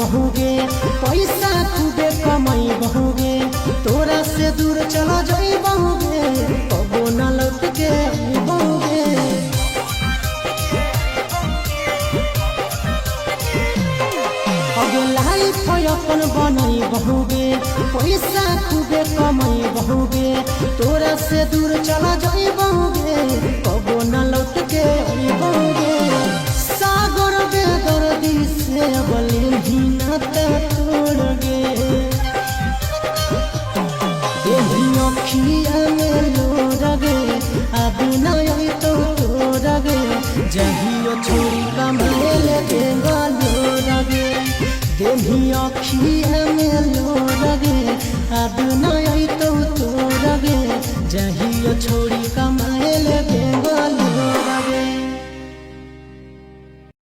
बहुगे पैसा खूबे कमाई बहुगे तोरा से दूर चला जाई बहुगे कबो न लौट के बहुगे अगे लाइफ अपन बनाई बहुगे पैसा खूबे कमाई बहुगे तोरा से दूर चला जाई बहुगे कबो न लौट के बहुगे सागर बेदर्दी से बलिन ही नाता तोड़ गे अखिया में लोरगे अब नई तो तोड़गे जहियो छोड़ी कमाएल लोरगे देही अखिया में लोरगे अब नई तो तोड़गे जहियो छोड़ी कमाएल लोरगे।